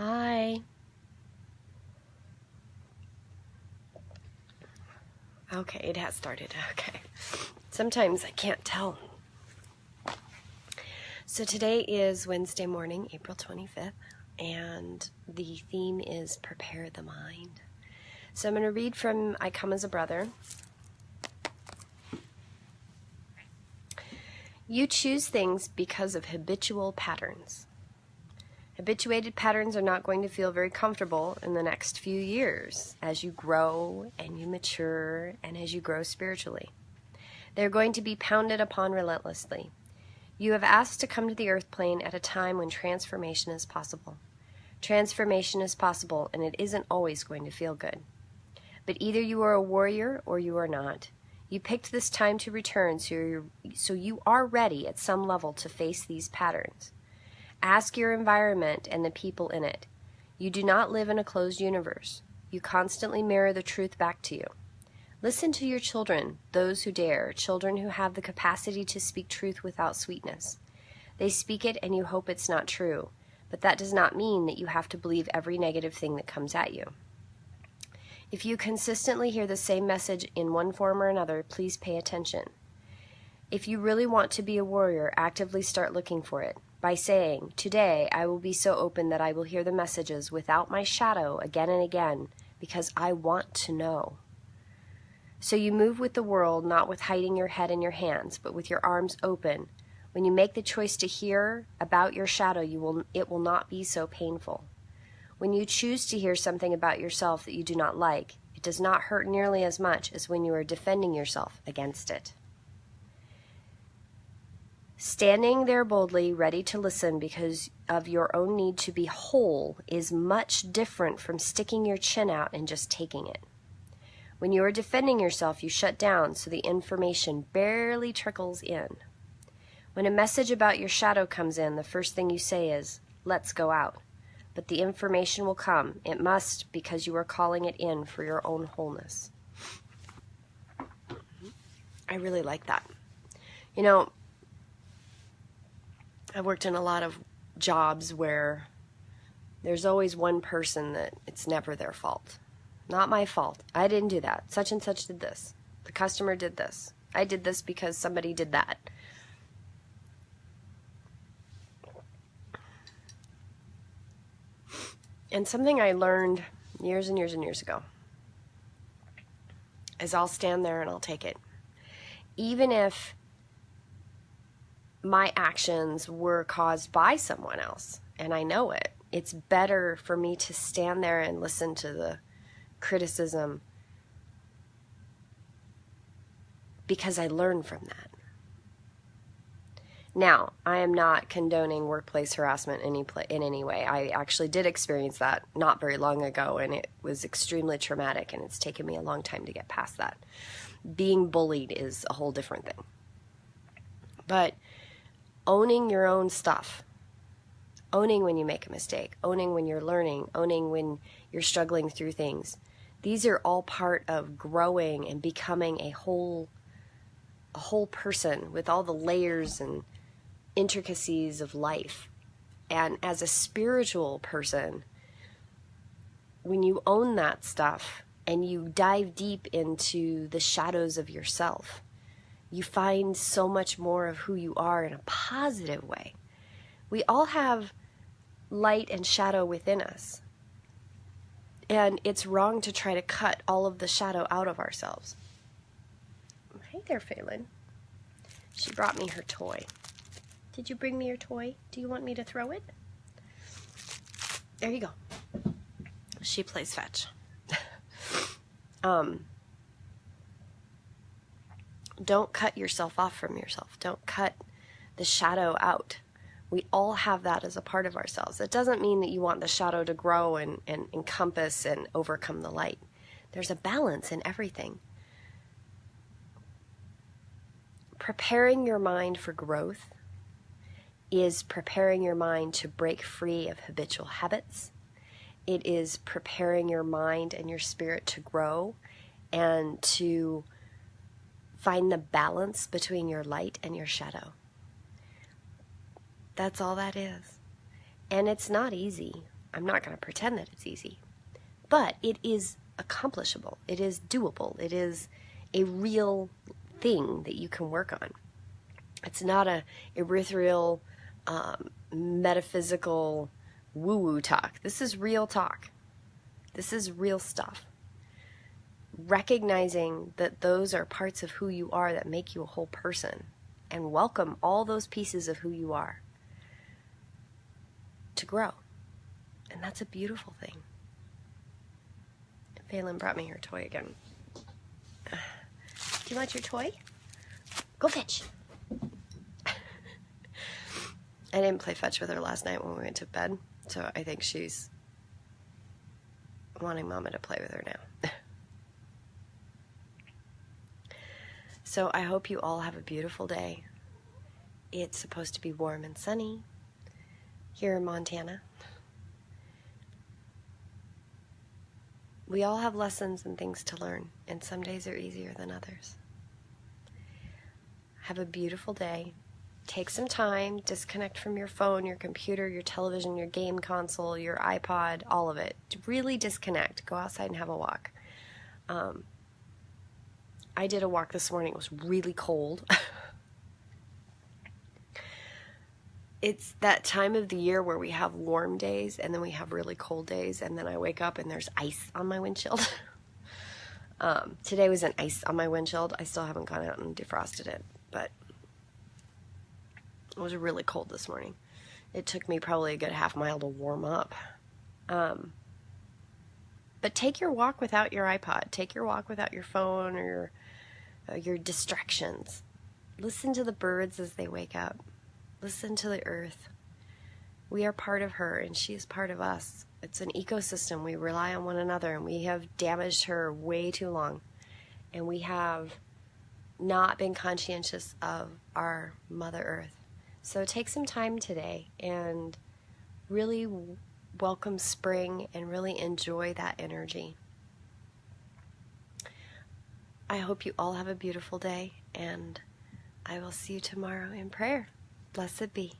Hi. Okay, it has started. Okay. Sometimes I can't tell. So today is Wednesday morning, April 25th, and the theme is Prepare the Mind. So I'm going to read from I Come as a Brother. You choose things because of habitual patterns. Habituated patterns are not going to feel very comfortable in the next few years as you grow and you mature and as you grow spiritually. They're going to be pounded upon relentlessly. You have asked to come to the earth plane at a time when transformation is possible. Transformation is possible, and it isn't always going to feel good. But either you are a warrior or you are not. You picked this time to return, so you are ready at some level to face these patterns. Ask your environment and the people in it. You do not live in a closed universe. You constantly mirror the truth back to you. Listen to your children, those who dare, children who have the capacity to speak truth without sweetness. They speak it and you hope it's not true, but that does not mean that you have to believe every negative thing that comes at you. If you consistently hear the same message in one form or another, please pay attention. If you really want to be a warrior, actively start looking for it by saying, "Today I will be so open that I will hear the messages without my shadow again and again because I want to know." So you move with the world, not with hiding your head in your hands, but with your arms open. When you make the choice to hear about your shadow, it will not be so painful. When you choose to hear something about yourself that you do not like, it does not hurt nearly as much as when you are defending yourself against it. Standing there boldly, ready to listen because of your own need to be whole, is much different from sticking your chin out and just taking it. When you are defending yourself, you shut down so the information barely trickles in. When a message about your shadow comes in, the first thing you say is, "Let's go out." But the information will come. It must, because you are calling it in for your own wholeness. I really like that. You know, I worked in a lot of jobs where there's always one person that it's never their fault. Not my fault. I didn't do that. Such and such did this. The customer did this. I did this because somebody did that. And something I learned years and years and years ago is I'll stand there and I'll take it. Even if my actions were caused by someone else, and I know it, it's better for me to stand there and listen to the criticism because I learn from that. Now, I am not condoning workplace harassment in any way. I actually did experience that not very long ago, and it was extremely traumatic, and it's taken me a long time to get past that. Being bullied is a whole different thing. But owning your own stuff, owning when you make a mistake, owning when you're learning, owning when you're struggling through things, these are all part of growing and becoming a whole person with all the layers and intricacies of life. And as a spiritual person, when you own that stuff and you dive deep into the shadows of yourself, you find so much more of who you are in a positive way. We all have light and shadow within us. And it's wrong to try to cut all of the shadow out of ourselves. Hey there, Phelan. She brought me her toy. Did you bring me your toy? Do you want me to throw it? There you go. She plays fetch. Don't cut yourself off from yourself. Don't cut the shadow out. We all have that as a part of ourselves. It doesn't mean that you want the shadow to grow and encompass and overcome the light. There's a balance in everything. Preparing your mind for growth is preparing your mind to break free of habitual habits. It is preparing your mind and your spirit to grow and to find the balance between your light and your shadow. That's all that is. And it's not easy. I'm not going to pretend that it's easy. But it is accomplishable. It is doable. It is a real thing that you can work on. It's not a ethereal, metaphysical woo-woo talk. This is real talk. This is real stuff. Recognizing that those are parts of who you are that make you a whole person, and welcome all those pieces of who you are to grow. And that's a beautiful thing. Phelan brought me her toy again. Do you want your toy? Go fetch. I didn't play fetch with her last night when we went to bed, so I think she's wanting Mama to play with her now. So I hope you all have a beautiful day. It's supposed to be warm and sunny here in Montana. We all have lessons and things to learn, and some days are easier than others. Have a beautiful day. Take some time, disconnect from your phone, your computer, your television, your game console, your iPod, all of it. Really disconnect. Go outside and have a walk. I did a walk this morning. It was really cold. It's that time of the year where we have warm days and then we have really cold days, and then I wake up and there's ice on my windshield. Today was an ice on my windshield. I still haven't gone out and defrosted it, but it was really cold this morning. It took me probably a good half mile to warm up. But take your walk without your iPod. Take your walk without your phone or your distractions. Listen to the birds as they wake up. Listen to the earth. We are part of her, and she is part of us. It's an ecosystem. We rely on one another, and we have damaged her way too long. And we have not been conscientious of our Mother Earth. So take some time today and really welcome spring and really enjoy that energy. I hope you all have a beautiful day, and I will see you tomorrow in prayer. Blessed be.